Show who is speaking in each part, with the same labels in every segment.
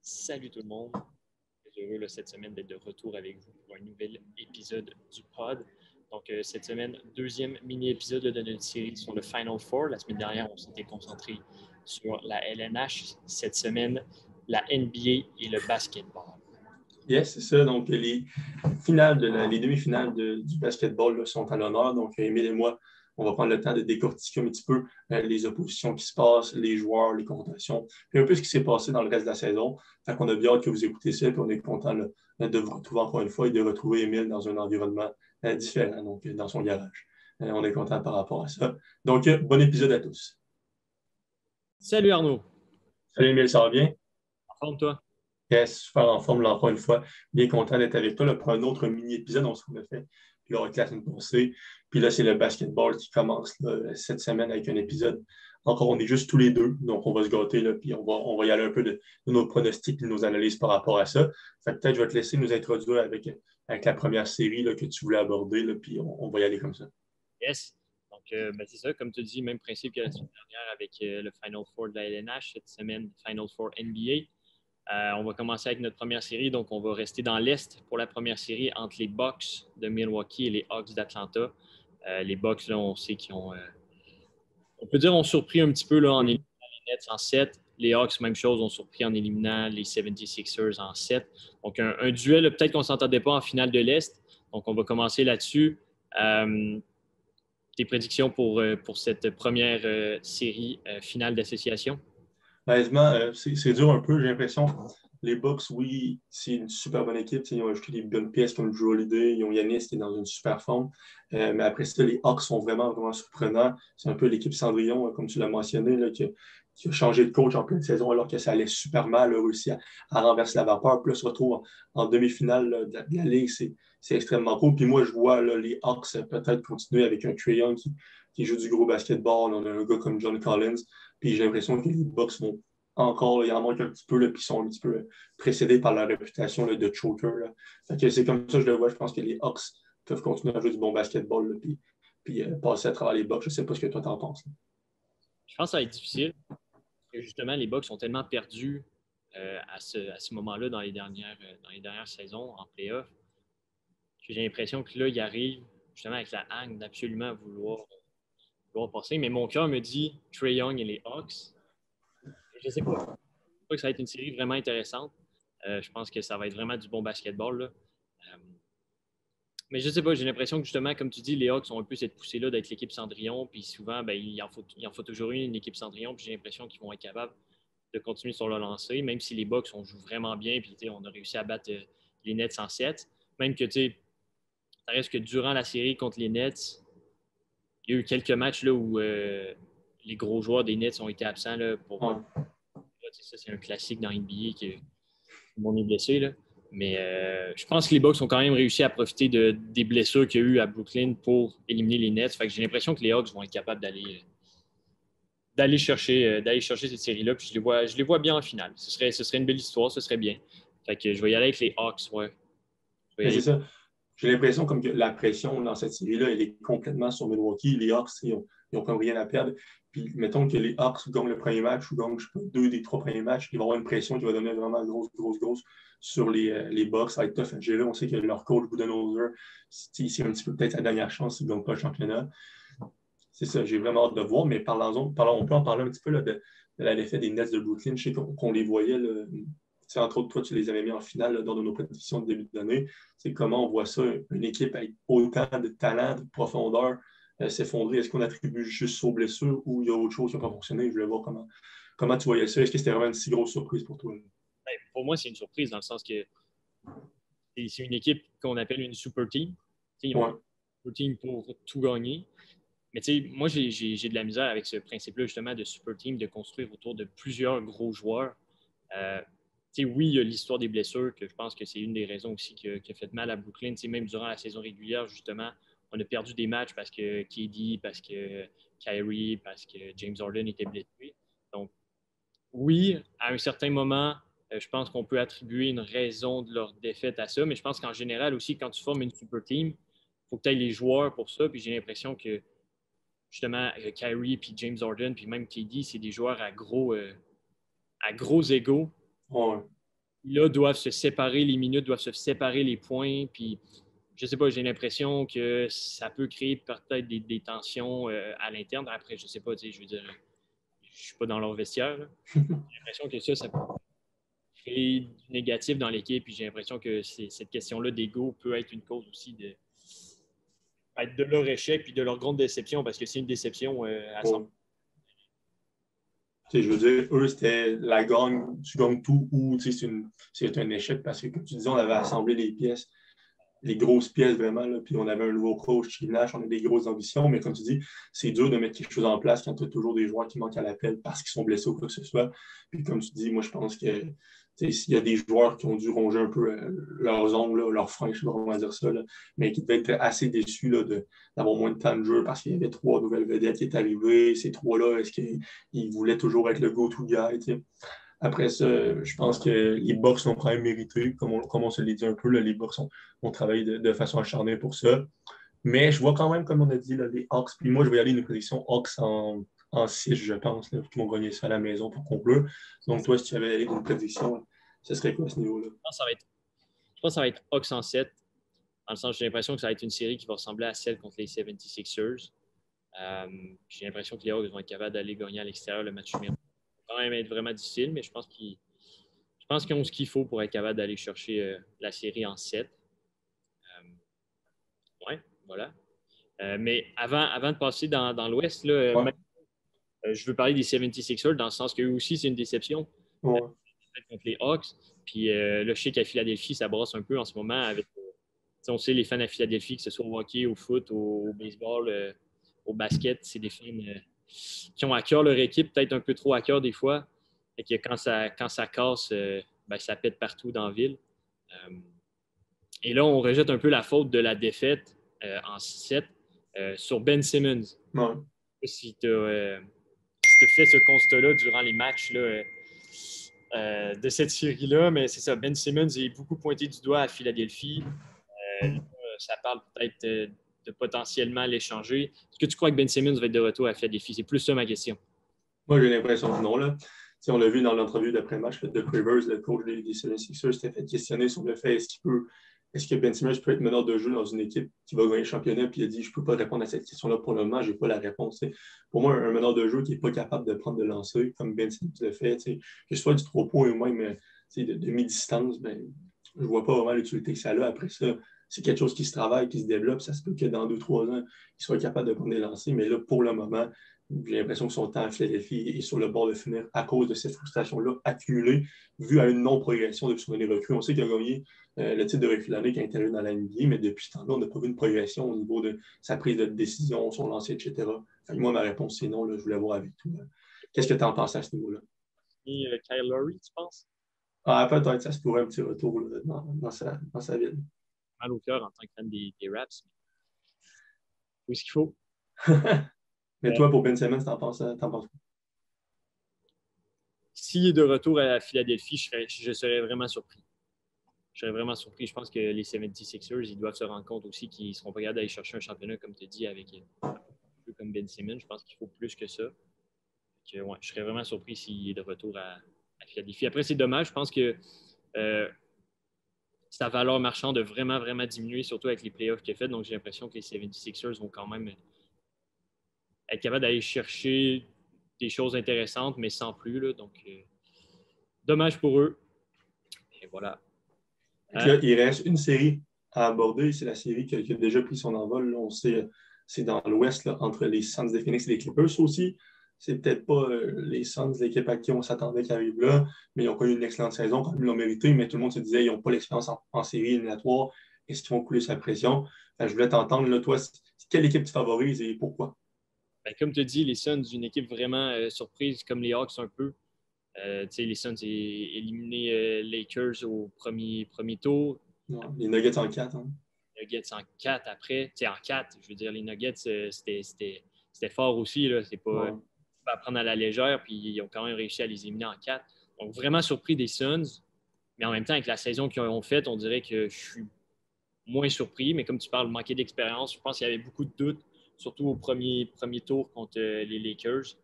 Speaker 1: Salut tout le monde. Je suis heureux cette semaine d'être de retour avec vous pour un nouvel épisode du pod. Donc, cette semaine, deuxième mini-épisode de notre série sur le Final Four. La semaine dernière, on s'était concentré sur la LNH. Cette semaine, la NBA et le basketball.
Speaker 2: Yes, c'est ça. Donc, les demi-finales du basketball là, sont à l'honneur. Donc, Émile et moi, on va prendre le temps de décortiquer un petit peu les oppositions qui se passent, les joueurs, les comptations, puis un peu ce qui s'est passé dans le reste de la saison. Fait qu'on a bien hâte que vous écoutez ça, puis on est content là, de vous retrouver encore une fois et de retrouver Émile dans un environnement différent, donc dans son garage. On est content par rapport à ça. Donc, bon épisode à tous.
Speaker 1: Salut Arnaud.
Speaker 2: Salut Émile, ça va bien?
Speaker 1: En forme, toi?
Speaker 2: Yes, super en forme, là, encore une fois. Bien content d'être avec toi là, pour un autre mini-épisode. On se a fait lors de la semaine passée. Puis là, c'est le basketball qui commence là, cette semaine avec un épisode. Encore, on est juste tous les deux. Donc, on va se gâter, là, puis on va y aller un peu de nos pronostics et de nos analyses par rapport à ça. Fait que peut-être je vais te laisser nous introduire avec la première série là, que tu voulais aborder, là, puis on va y aller comme ça.
Speaker 1: Yes. Donc, c'est ça, comme tu dis, même principe que la semaine dernière avec le Final Four de la LNH. Cette semaine, Final Four NBA. On va commencer avec notre première série. Donc, on va rester dans l'Est pour la première série entre les Bucks de Milwaukee et les Hawks d'Atlanta. Les Bucks, là, on sait qu'ils ont, on peut dire, ont surpris un petit peu là, en éliminant les Nets en 7. Les Hawks, même chose, ont surpris en éliminant les 76ers en 7. Donc, un duel, peut-être qu'on ne s'entendait pas en finale de l'Est. Donc, on va commencer là-dessus. Tes prédictions pour cette première série finale d'association?
Speaker 2: Honnêtement, c'est dur un peu. J'ai l'impression les Bucks, oui, c'est une super bonne équipe. Ils ont ajouté des bonnes pièces comme Drew Holiday. Ils ont Giannis qui est dans une super forme. Mais après ça, les Hawks sont vraiment, vraiment surprenants. C'est un peu l'équipe Cendrillon, comme tu l'as mentionné, là, qui a changé de coach en pleine saison alors que ça allait super mal, a réussi à renverser la vapeur. Puis là, se retrouve en demi-finale là, de la Ligue. C'est extrêmement cool. Puis moi, je vois là, les Hawks peut-être continuer avec un Trae Young qui joue du gros basketball. On a un gars comme John Collins. Puis j'ai l'impression que les Bucks vont encore, il en manque un petit peu, là, puis ils sont un petit peu précédés par leur réputation là, de choker. Là. Fait que c'est comme ça que je le vois. Je pense que les Hawks peuvent continuer à jouer du bon basketball, là, puis passer à travers les Bucks. Je ne sais pas ce que toi t'en penses. Là.
Speaker 1: Je pense que ça va être difficile. Parce que justement, les Bucks sont tellement perdus à ce moment-là dans les dernières saisons en playoff que j'ai l'impression que là, ils arrivent justement avec la haine d'absolument vouloir passer. Mais mon cœur me dit Trae Young et les Hawks. Et je ne sais pas. Je pense que ça va être une série vraiment intéressante. Je pense que ça va être vraiment du bon basketball. Là. Mais je ne sais pas, j'ai l'impression que justement, comme tu dis, les Hawks ont un peu cette poussée-là d'être l'équipe Cendrillon. Puis souvent, il en faut toujours une équipe Cendrillon. Puis j'ai l'impression qu'ils vont être capables de continuer sur le lancer, même si les Bucks, on joue vraiment bien. Puis on a réussi à battre les Nets en 7. Même que ça reste que durant la série contre les Nets, il y a eu quelques matchs là, où les gros joueurs des Nets ont été absents là, pour
Speaker 2: Ouais.
Speaker 1: ça, c'est un classique dans NBA que tout le monde est blessé. Là. Mais je pense que les Bucks ont quand même réussi à profiter des blessures qu'il y a eu à Brooklyn pour éliminer les Nets. Fait que j'ai l'impression que les Hawks vont être capables d'aller chercher cette série-là. Puis je les vois bien en finale. Ce serait une belle histoire, ce serait bien. Fait que je vais y aller avec les Hawks, ouais.
Speaker 2: Mais c'est ça. J'ai l'impression comme que la pression dans cette série-là, elle est complètement sur Milwaukee. Les Hawks, ils n'ont comme rien à perdre. Puis mettons que les Hawks gagnent le premier match ou gagnent, je sais pas, 2 des 3 premiers matchs, ils vont avoir une pression qui va donner vraiment grosse sur les Bucks. Ça va être tough à gérer. On sait que leur coach, Budenholzer, c'est un petit peu peut-être sa dernière chance s'ils ne gagnent pas le championnat. C'est ça, j'ai vraiment hâte de voir, mais on peut en parler un petit peu là, de la défaite des Nets de Brooklyn. Je sais qu'on les voyait, là, entre autres, toi, tu les avais mis en finale là, dans nos prédictions de début d'année. C'est comment on voit ça, une équipe avec autant de talent, de profondeur s'effondrer. Est-ce qu'on attribue juste aux blessures ou il y a autre chose qui n'a pas fonctionné? Je voulais voir comment tu voyais ça. Est-ce que c'était vraiment une si grosse surprise pour toi?
Speaker 1: Ben, pour moi, c'est une surprise dans le sens que c'est une équipe qu'on appelle une super team. Ils ont
Speaker 2: Ouais.
Speaker 1: une super team pour tout gagner. Mais moi, j'ai de la misère avec ce principe-là, justement, de super team, de construire autour de plusieurs gros joueurs. Euh, oui, il y a l'histoire des blessures, que je pense que c'est une des raisons aussi qui a fait mal à Brooklyn. Même durant la saison régulière, justement, on a perdu des matchs parce que KD, parce que Kyrie, parce que James Harden était blessé. Donc, oui, à un certain moment, je pense qu'on peut attribuer une raison de leur défaite à ça, mais je pense qu'en général aussi, quand tu formes une super team, il faut que tu aies les joueurs pour ça. Puis j'ai l'impression que justement, Kyrie, puis James Harden, puis même KD, c'est des joueurs à gros égaux.
Speaker 2: Ouais.
Speaker 1: là, doivent se séparer les minutes, doivent se séparer les points. Puis, je ne sais pas, j'ai l'impression que ça peut créer peut-être des tensions à l'interne. Après, je ne sais pas, je veux dire, je ne suis pas dans leur vestiaire. J'ai l'impression que ça peut créer du négatif dans l'équipe. Puis j'ai l'impression que cette question-là d'ego peut être une cause aussi de leur échec puis de leur grande déception, parce que c'est une déception à 100%.
Speaker 2: Je veux dire, eux, c'était la gagne, tu gagnes tout, ou c'est un échec parce que, comme tu disais, on avait assemblé les pièces, les grosses pièces vraiment, là, puis on avait un nouveau coach, Steve Nash, on a des grosses ambitions, mais comme tu dis, c'est dur de mettre quelque chose en place quand tu as toujours des joueurs qui manquent à l'appel parce qu'ils sont blessés ou quoi que ce soit. Puis comme tu dis, moi, je pense que s'il y a des joueurs qui ont dû ronger un peu leurs ongles, leurs freins, je ne sais pas comment dire ça, là, mais qui devaient être assez déçus là, d'avoir moins de temps de jeu parce qu'il y avait 3 nouvelles vedettes qui étaient arrivées. Ces 3-là, est-ce qu'ils voulaient toujours être le go-to guy? T'sais? Après ça, je pense que les Bucks l'ont quand même mérité, comme on se l'est dit un peu, là, les Bucks ont travaillé de façon acharnée pour ça. Mais je vois quand même, comme on a dit, là, les Hawks. Puis moi, je vais aller une prédiction Hawks en 6, je pense, là, qui vont gagner ça à la maison pour conclure. Donc, toi, si tu avais allé une prédiction, ce serait quoi à ce niveau-là?
Speaker 1: Je pense que ça va être Hawks en 7. Dans le sens, j'ai l'impression que ça va être une série qui va ressembler à celle contre les 76ers. J'ai l'impression que les Hawks vont être capables d'aller gagner à l'extérieur le match numéro. Ça va quand même être vraiment difficile, mais je pense qu'ils ont ce qu'il faut pour être capable d'aller chercher la série en 7. Ouais, voilà. Mais avant de passer dans l'Ouest, là,
Speaker 2: Ouais.
Speaker 1: je veux parler des 76ers dans le sens qu'eux aussi, c'est une déception
Speaker 2: Ouais.
Speaker 1: contre les Hawks. Puis là, je sais qu'à Philadelphie, ça brasse un peu en ce moment avec. On sait les fans à Philadelphie, que ce soit au hockey, au foot, au baseball, au basket, c'est des fans qui ont à cœur leur équipe, peut-être un peu trop à cœur des fois. Et que quand ça casse, ça pète partout dans la ville. Et là, on rejette un peu la faute de la défaite en 6-7 sur Ben Simmons.
Speaker 2: Ouais.
Speaker 1: Si tu as fait ce constat-là durant les matchs là, de cette série-là, mais c'est ça, Ben Simmons est beaucoup pointé du doigt à Philadelphie. Là, ça parle peut-être de potentiellement l'échanger. Est-ce que tu crois que Ben Simmons va être de retour à Philadelphie? C'est plus ça ma question.
Speaker 2: Moi, j'ai l'impression que non. Là. On l'a vu dans l'entrevue d'après-match de Rivers, le coach des 76ers, s'était fait questionner sur le fait est-ce que Ben Simmons peut être meneur de jeu dans une équipe qui va gagner le championnat? Puis il a dit je ne peux pas répondre à cette question-là pour le moment, je n'ai pas la réponse. T'sais. Pour moi, un meneur de jeu qui n'est pas capable de prendre de lancer, comme Ben Simmons le fait, que ce soit du 3 points ou même de demi-distance, ben, je ne vois pas vraiment l'utilité que ça a. Après ça, c'est quelque chose qui se travaille, qui se développe. Ça se peut que dans 2-3 ans, il soit capable de prendre des lancers. Mais là, pour le moment, j'ai l'impression que son temps à Philadelphie est sur le bord de finir à cause de cette frustration-là accumulée, vue à une non-progression depuis son année recrue. On sait qu'il a gagné le titre de recrue de l'année qui a intervenu dans la NBA, mais depuis ce temps-là, on n'a pas vu une progression au niveau de sa prise de décision, son lancer, etc. Enfin, moi, ma réponse, c'est non. Là, je voulais voir avec toi. Qu'est-ce que tu en penses à ce niveau-là?
Speaker 1: Et Kyle Lowry, tu penses?
Speaker 2: Ah, peut-être ça se pourrait un petit retour là, dans sa ville.
Speaker 1: Mal au cœur en tant que fan des Raps. Où est-ce qu'il faut?
Speaker 2: Mais toi, pour Ben Simmons, t'en penses quoi?
Speaker 1: S'il est de retour à Philadelphie, je serais vraiment surpris. Je serais vraiment surpris. Je pense que les 76ers, ils doivent se rendre compte aussi qu'ils ne seront pas capables d'aller chercher un championnat, comme tu as dit, avec un peu comme Ben Simmons. Je pense qu'il faut plus que ça. Ouais, je serais vraiment surpris s'il est de retour à Philadelphie. Après, c'est dommage. Je pense que sa valeur marchande a vraiment, vraiment diminué, surtout avec les playoffs qu'il a fait. Donc, j'ai l'impression que les 76ers vont quand même être capables d'aller chercher des choses intéressantes, mais sans plus. Là. Donc, dommage pour eux. Et voilà.
Speaker 2: Là, il reste une série à aborder. C'est la série qui a déjà pris son envol. Là, on sait, c'est dans l'Ouest, là, entre les Suns de Phoenix et les Clippers. Ça aussi, c'est peut-être pas les Suns, l'équipe à qui on s'attendait qui arrive là, mais ils ont connu une excellente saison, quand même, ils l'ont mérité, mais tout le monde se disait qu'ils n'ont pas l'expérience en série éliminatoire. Est-ce qu'ils vont couler sa pression? Enfin, je voulais t'entendre, là, toi, quelle équipe tu favorises et pourquoi?
Speaker 1: Ben, comme tu dis, les Suns, une équipe vraiment surprise, comme les Hawks un peu. Les Suns ont éliminé Lakers au premier tour.
Speaker 2: Ouais, les Nuggets en 4. Hein?
Speaker 1: Les Nuggets en 4 après. En 4, je veux dire, les Nuggets, c'était fort aussi. C'est pas à prendre à la légère. Puis ils ont quand même réussi à les éliminer en 4. Donc, vraiment surpris des Suns. Mais en même temps, avec la saison qu'ils ont faite, on dirait que je suis moins surpris. Mais comme tu parles, manquer d'expérience, je pense qu'il y avait beaucoup de doutes, surtout au premier tour contre les Lakers.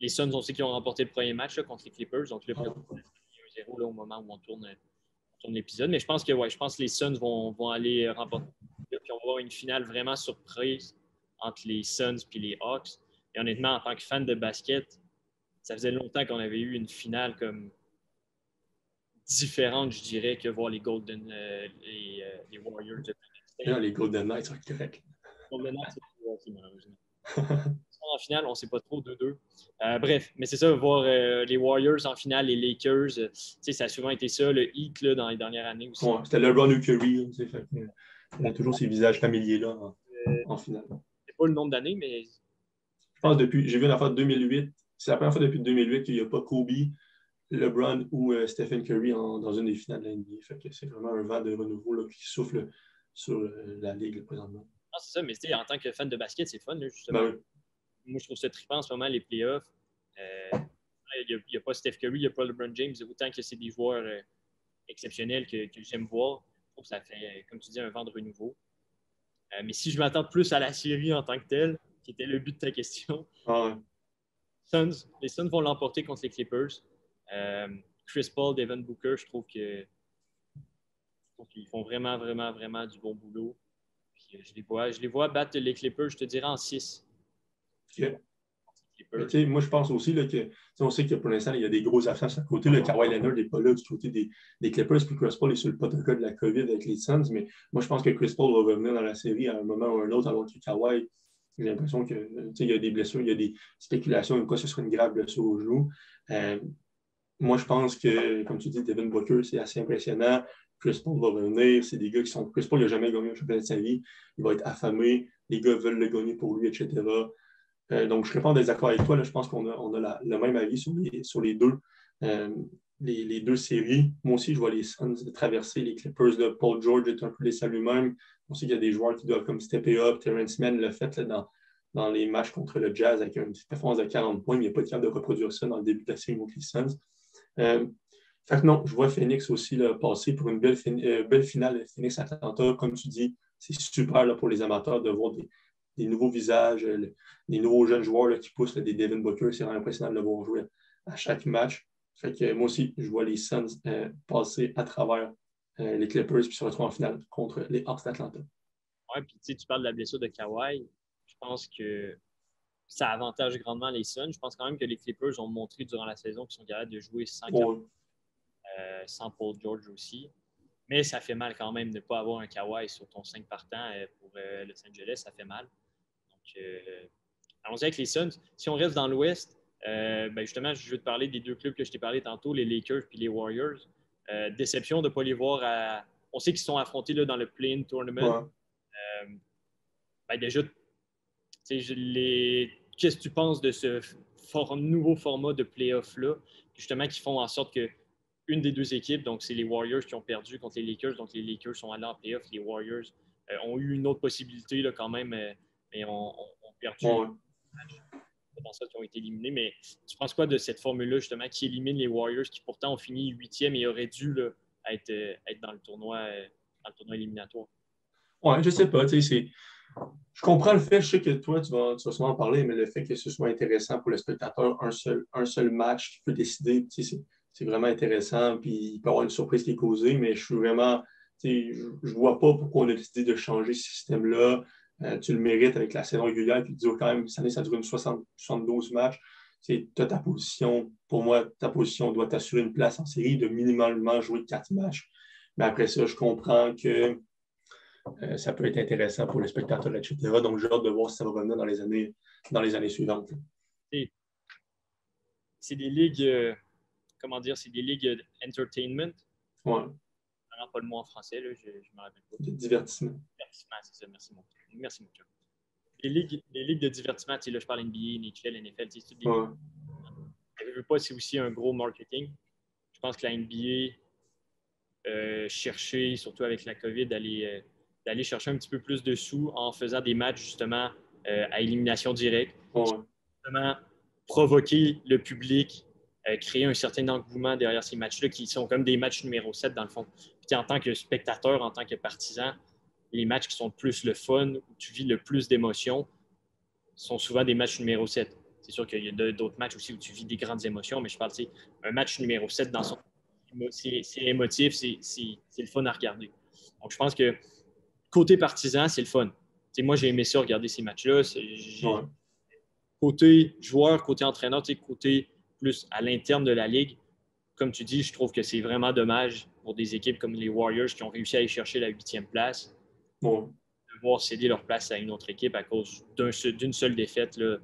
Speaker 1: Les Suns, on sait qu'ils ont remporté le premier match là, contre les Clippers. Donc, le premier 1-0. 0 là, au moment où on tourne l'épisode. Mais je pense que les Suns vont aller remporter. Puis on va avoir une finale vraiment surprise entre les Suns et les Hawks. Et honnêtement, en tant que fan de basket, ça faisait longtemps qu'on avait eu une finale comme différente, je dirais, que voir les les Warriors.
Speaker 2: Là, les Golden Knights sont corrects.
Speaker 1: Golden Knights, c'est aussi, malheureusement. En finale, on ne sait pas trop, 2-2. Bref, mais c'est ça, voir les Warriors en finale, les Lakers, ça a souvent été ça, le Heat là, dans les dernières années aussi.
Speaker 2: Ouais, c'était LeBron ou Curry. Il y a toujours ces visages familiers-là en finale.
Speaker 1: C'est pas le nombre d'années, mais.
Speaker 2: Je pense j'ai vu une affaire de 2008. C'est la première fois depuis 2008 qu'il n'y a pas Kobe, LeBron ou Stephen Curry dans une des finales de la NBA. Fait que c'est vraiment un vent de renouveau là, qui souffle sur la Ligue là, présentement.
Speaker 1: Non, c'est ça, mais en tant que fan de basket, c'est fun, là, justement.
Speaker 2: Ben oui.
Speaker 1: Moi, je trouve ça trippant en ce moment, les playoffs. Il n'y a pas Steph Curry, il n'y a pas LeBron James. Autant que c'est des joueurs exceptionnels que j'aime voir. Je trouve que ça fait, comme tu dis, un vent de renouveau. Mais si je m'attends plus à la série en tant que telle, qui était le but de ta question,
Speaker 2: Ah ouais.
Speaker 1: les Suns vont l'emporter contre les Clippers. Chris Paul, Devin Booker, je trouve qu'ils font vraiment, vraiment, vraiment du bon boulot. Puis, je les vois battre les Clippers, je te dirais, en 6.
Speaker 2: Okay. Moi, je pense aussi là, que on sait que pour l'instant, il y a des grosses absences à côté. Le Kawhi Leonard n'est pas là du côté des Clippers, puis Chris Paul est sur le protocole de la COVID avec les Suns. Mais moi, je pense que Chris Paul va revenir dans la série à un moment ou à un autre, alors que Kawhi, j'ai l'impression qu'il y a des blessures, il y a des spéculations comme quoi ce serait une grave blessure au genou. Moi, je pense que, comme tu dis, Devin Booker, c'est assez impressionnant. Chris Paul va revenir. C'est des gars qui sont. Chris Paul n'a jamais gagné un championnat de sa vie. Il va être affamé. Les gars veulent le gagner pour lui, etc. Donc, je ne serais pas en désaccord avec toi. Là, je pense qu'on a le même avis sur les deux. Les deux séries. Moi aussi, je vois les Suns traverser les Clippers de Paul George est un peu laissé à lui-même. On sait qu'il y a des joueurs qui doivent comme stepper up. Terrence Mann l'a fait là, dans les matchs contre le Jazz avec une performance de 40 points. Il n'y a pas de capable de reproduire ça dans le début de la série contre les Suns. Fait que non, je vois Phoenix aussi là, passer pour une belle finale Phoenix-Atlanta. Comme tu dis, c'est super là, pour les amateurs de voir des nouveaux visages, des nouveaux jeunes joueurs là, qui poussent, là, des Devin Booker. C'est vraiment impressionnant de le voir jouer à chaque match. Fait que moi aussi, je vois les Suns passer à travers les Clippers puis se retrouver en finale contre les Hawks d'Atlanta.
Speaker 1: Ouais, puis tu parles de la blessure de Kawhi. Je pense que ça avantage grandement les Suns. Je pense quand même que les Clippers ont montré durant la saison qu'ils sont capables de jouer sans Paul George aussi. Mais ça fait mal quand même de ne pas avoir un Kawhi sur ton 5 partant pour Los Angeles. Ça fait mal. Donc, allons-y avec les Suns. Si on reste dans l'Ouest, justement, je veux te parler des deux clubs que je t'ai parlé tantôt, les Lakers et les Warriors. Déception de ne pas les voir On sait qu'ils sont affrontés là, dans le play-in tournament.
Speaker 2: Ouais.
Speaker 1: Déjà, qu'est-ce que tu penses de ce nouveau format de play-off-là, justement, qui font en sorte que une des deux équipes, donc c'est les Warriors qui ont perdu contre les Lakers, donc les Lakers sont allés en play-off, les Warriors ont eu une autre possibilité là, quand même, mais ont perdu les matchs dans ça qui ont été éliminés. Mais tu penses quoi de cette formule-là, justement, qui élimine les Warriors, qui pourtant ont fini 8e et auraient dû là, être dans le tournoi éliminatoire?
Speaker 2: Ouais, je sais pas, je comprends le fait, je sais que toi, tu vas souvent en parler, mais le fait que ce soit intéressant pour le spectateur, un seul match qui peut décider, c'est vraiment intéressant, puis il peut y avoir une surprise qui est causée, mais je suis vraiment, je vois pas pourquoi on a décidé de changer ce système-là. Tu le mérites avec la saison régulière, puis quand même, cette année, ça dure 72 matchs. Tu as ta position, pour moi, ta position doit t'assurer une place en série de minimalement jouer 4 matchs. Mais après ça, je comprends que ça peut être intéressant pour les spectateurs, etc. Donc, j'ai hâte de voir si ça va revenir dans les années suivantes.
Speaker 1: C'est des ligues, c'est des ligues entertainment.
Speaker 2: Ouais.
Speaker 1: Je ne pas le mot en français, là, je me rappelle pas.
Speaker 2: De divertissement.
Speaker 1: Divertissement, c'est ça, merci mon chum. Les ligues de divertissement, là, je parle NBA, NHL, NFL, c'est toutes des ligues. Je ne veux pas, c'est aussi un gros marketing. Je pense que la NBA chercher, surtout avec la COVID, d'aller chercher un petit peu plus de sous en faisant des matchs justement à élimination directe. Justement, provoquer le public, créer un certain engouement derrière ces matchs-là qui sont comme des matchs numéro 7 dans le fond. Puis en tant que spectateur, en tant que partisan, les matchs qui sont le plus le fun, où tu vis le plus d'émotions, sont souvent des matchs numéro 7. C'est sûr qu'il y a d'autres matchs aussi où tu vis des grandes émotions, mais je parle, un match numéro 7 dans son c'est émotif, c'est le fun à regarder. Donc, je pense que côté partisan, c'est le fun. T'sais, moi, j'ai aimé ça, regarder ces matchs-là.
Speaker 2: Ouais.
Speaker 1: Côté joueur, côté entraîneur, côté plus à l'interne de la Ligue, comme tu dis, je trouve que c'est vraiment dommage pour des équipes comme les Warriors qui ont réussi à aller chercher la 8e place,
Speaker 2: Ouais.
Speaker 1: de voir céder leur place à une autre équipe à cause d'une seule défaite là,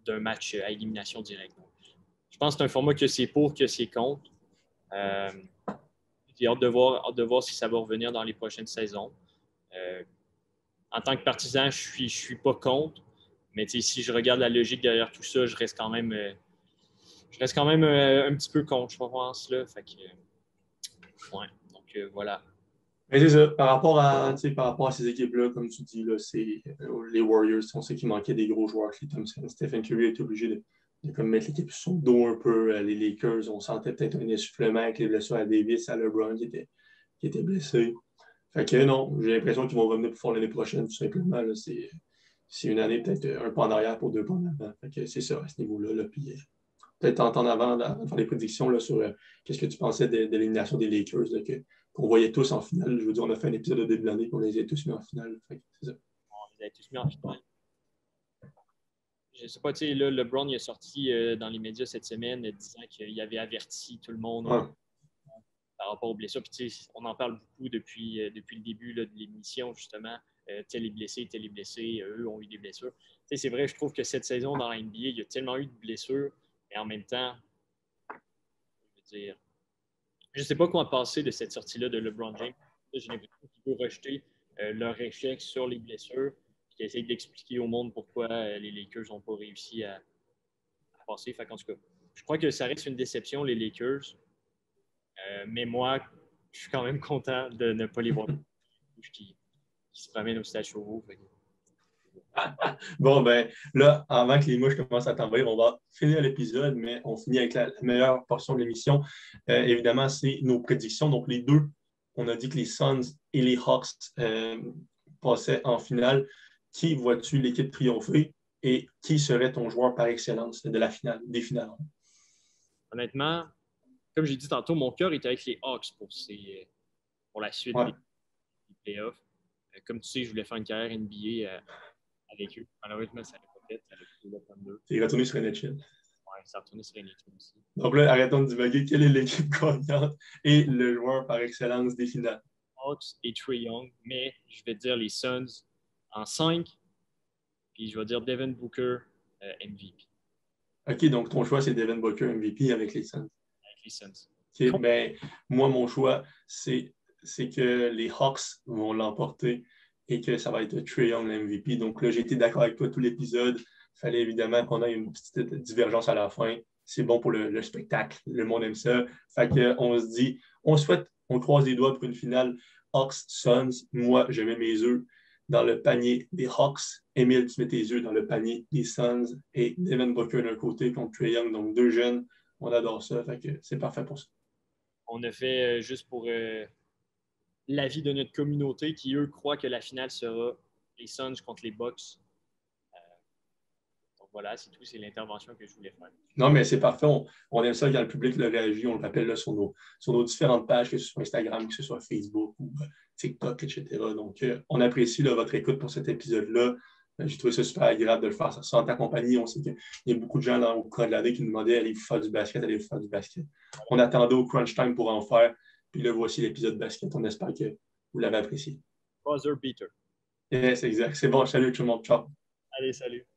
Speaker 1: d'un match à élimination directe. Donc, je pense que c'est un format que c'est pour, que c'est contre. J'ai hâte de voir si ça va revenir dans les prochaines saisons. En tant que partisan, je suis pas contre, mais si je regarde la logique derrière tout ça, je reste quand même un petit peu contre, je pense. Là. Fait que, ouais. Donc, voilà.
Speaker 2: Mais c'est ça, par rapport à ces équipes-là, comme tu dis, là, c'est les Warriors, on sait qu'il manquait des gros joueurs, Klay Thompson. Stephen Curry a été obligé de comme mettre l'équipe sur son dos un peu. Les Lakers, on sentait peut-être un essoufflement avec les blessures à Davis, à LeBron qui était blessé. Fait que non, j'ai l'impression qu'ils vont revenir plus fort l'année prochaine, tout simplement. Là, c'est une année peut-être un pas en arrière pour 2 pas en avant. Fait que c'est ça à ce niveau-là. Là, puis, peut-être en avant de faire des prédictions là, sur qu'est-ce que tu pensais de l'élimination des Lakers, là, qu'on voyait tous en finale. Je veux dire, on a fait un épisode de début d'année qu'on les a tous mis en finale. Fait que c'est ça.
Speaker 1: On les a tous mis en finale. Je ne sais pas, tu sais, là, LeBron il est sorti dans les médias cette semaine disant qu'il avait averti tout le monde
Speaker 2: Ouais.
Speaker 1: par rapport aux blessures. Puis, tu sais, on en parle beaucoup depuis le début là, de l'émission, justement. Tel est blessé, eux ont eu des blessures. Tu sais, c'est vrai, je trouve que cette saison dans la NBA, il y a tellement eu de blessures, mais en même temps, je veux dire, je ne sais pas quoi penser de cette sortie-là de LeBron James. J'ai l'impression qu'il veut rejeter leur échec sur les blessures, puis qu'il essaie d'expliquer au monde pourquoi les Lakers n'ont pas réussi à passer. Fait en tout cas, je crois que ça reste une déception, les Lakers. Mais moi, je suis quand même content de ne pas les voir qui se promènent au Stade Chauveau.
Speaker 2: Bon, ben là, avant que les mouches commencent à tomber, on va finir l'épisode, mais on finit avec la meilleure portion de l'émission. Évidemment, c'est nos prédictions. Donc, les deux, on a dit que les Suns et les Hawks passaient en finale. Qui vois-tu l'équipe triompher et qui serait ton joueur par excellence de la finale, des finales?
Speaker 1: Honnêtement, comme j'ai dit tantôt, mon cœur est avec les Hawks pour la suite
Speaker 2: Ouais.
Speaker 1: des playoffs. Comme tu sais, je voulais faire une carrière NBA avec eux. Malheureusement, ça n'a pas fait. Ça a été le 32.
Speaker 2: Tu es retourné sur NHL.
Speaker 1: Ouais, ça a retourné sur NHL aussi.
Speaker 2: Donc là, arrêtons de divaguer. Quelle est l'équipe gagnante et le joueur par excellence des finales?
Speaker 1: Hawks et Trae Young, mais je vais dire les Suns en 5, puis je vais dire Devin Booker MVP.
Speaker 2: OK, donc ton choix, c'est Devin Booker MVP avec les Suns.
Speaker 1: Avec les Suns.
Speaker 2: OK, ben, moi, mon choix, c'est que les Hawks vont l'emporter et que ça va être Trae Young MVP. Donc là, j'ai été d'accord avec toi tout l'épisode. Il fallait évidemment qu'on ait une petite divergence à la fin. C'est bon pour le spectacle. Le monde aime ça. Fait qu'on se dit, on croise les doigts pour une finale Hawks-Suns. Moi, je mets mes œufs dans le panier des Hawks. Émile, tu mets tes œufs dans le panier des Suns. Et Devin Booker d'un côté contre Trae Young. Donc, deux jeunes. On adore ça. Fait que c'est parfait pour ça.
Speaker 1: On a fait juste pour l'avis de notre communauté qui, eux, croient que la finale sera les Suns contre les Bucks. Donc voilà, c'est tout. C'est l'intervention que je voulais faire.
Speaker 2: Non, mais c'est parfait. On aime ça quand le public le réagit. On le rappelle là, sur nos différentes pages, que ce soit Instagram, que ce soit Facebook ou TikTok, etc. Donc, on apprécie là, votre écoute pour cet épisode-là. J'ai trouvé ça super agréable de le faire ça en ta compagnie. On sait qu'il y a beaucoup de gens là, au coin de l'année qui nous demandaient allez-vous faire du basket, allez-vous faire du basket. On attendait au crunch time pour en faire. Puis là, voici l'épisode basket. On espère que vous l'avez apprécié.
Speaker 1: Buzzer beater.
Speaker 2: Yes, exact. C'est bon. Salut tout le monde. Ciao.
Speaker 1: Allez, salut.